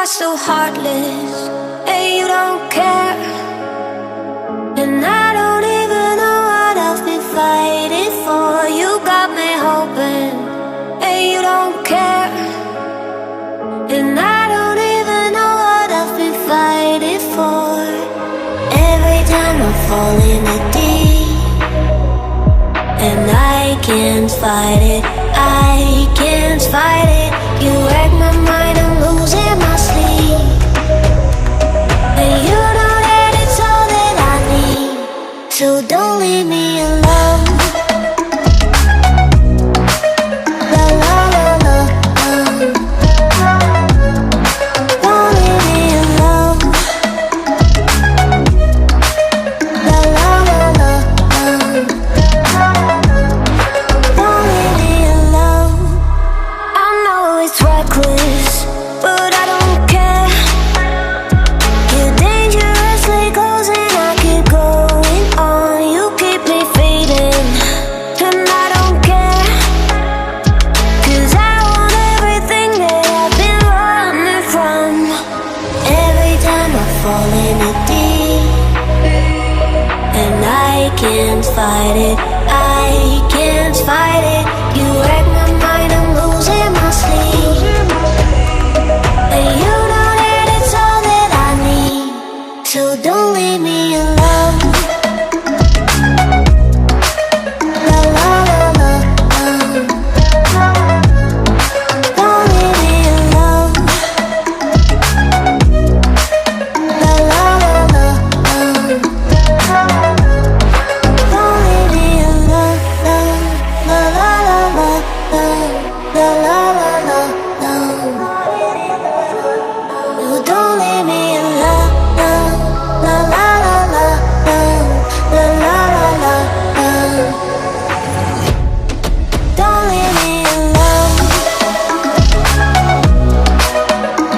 so heartless. Hey, you don't care, and I don't even know what I've been fighting for. You got me hoping. Hey, you don't care, and I don't even know what I've been fighting for. Every time I fall in the deep, and I can't fight it, I can't fight it. You wreck my mind, I'm losing my sleep. And you know that it's all that I need, so don't leave me alone. La la la la, don't leave me alone. La la la la, don't leave me alone. I know it's reckless, but I don't care. You're dangerously close and I keep going on. You keep me fading, and I don't care, 'cause I want everything that I've been running from. Every time I fall in the deep, and I can't fight it, I can't fight it. You wreck my mind, I'm losing my sleep. And you know that it's all that I need, so don't leave me alone. La la la la, don't leave me alone. La la la la, don't leave me alone. La la la la, la la la la, no, don't leave me alone. La la la la, la la la la, don't leave me alone.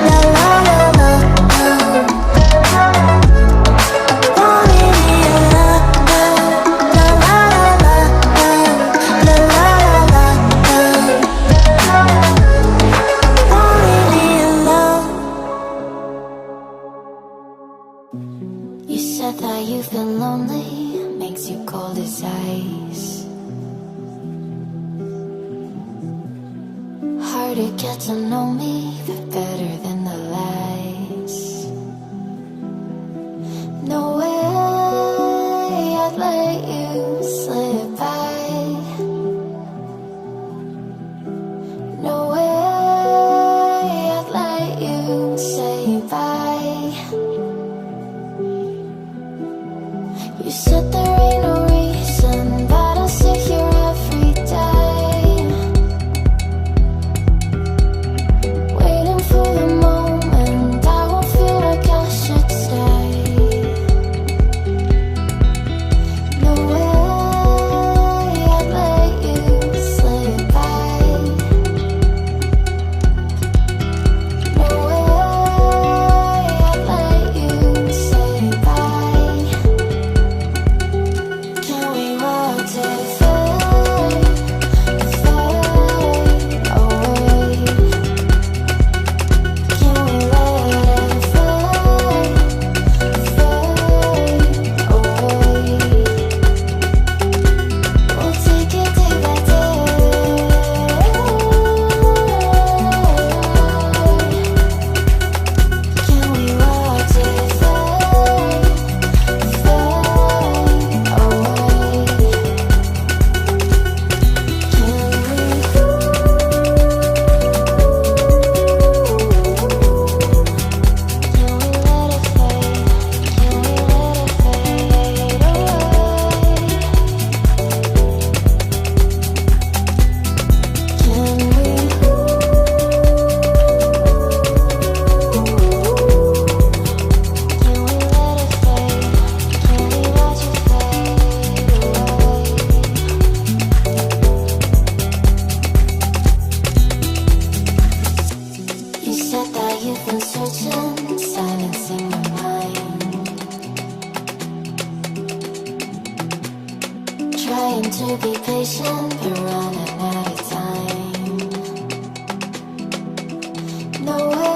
La la la la, don't leave me alone. La la la la, la la la la, don't leave me alone. You said that you've been lonely, makes you cold as ice. Hard to get to know me, but better than the lies. No way I'd let you slip by. No way I'd let you say bye. You said there ain't no reason, but I'll sit here every day, waiting for the moment I won't feel like I should stay. No way I'd let you slip by. No way I'd let you say bye. Can we watch it fade, fade away? Can we let it fade, fade away? We'll take it day by day. Can we watch it fade, fade away? You said that you've been searching, silencing your mind, trying to be patient, but running out of time. No way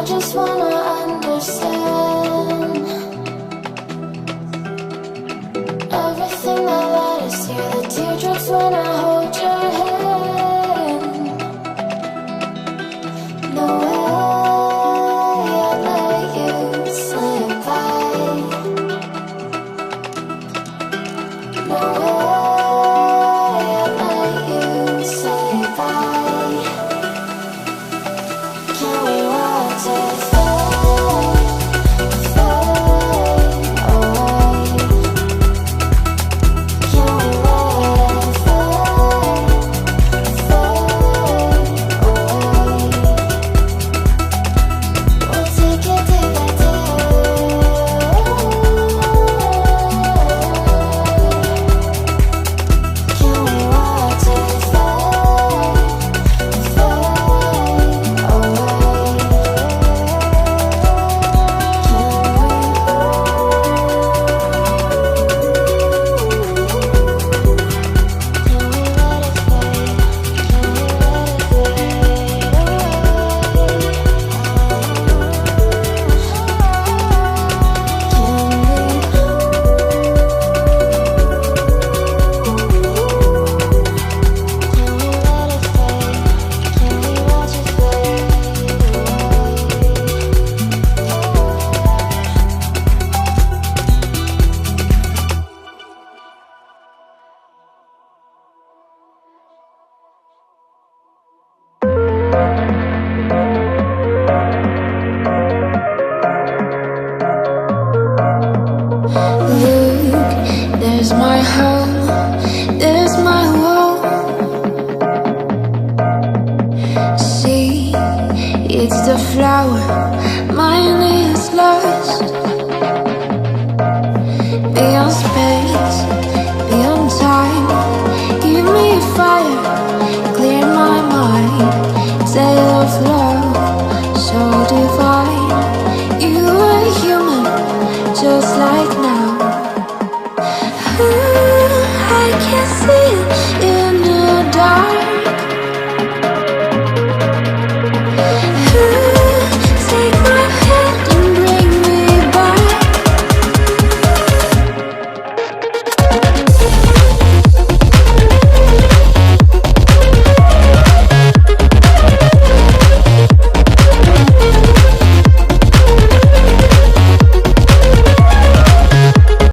just wanna understand everything that led us here. The teardrops when I hold your hand. No way I'd let you slip by. No way I'd let you say bye. Can we watch it fade, fade away? Can we let it fade, fade away? We'll take it day by day. Can we watch it fade, fade away? Look, there's my home, there's my wall. See, it's the flower, mine is lost. Beyond space,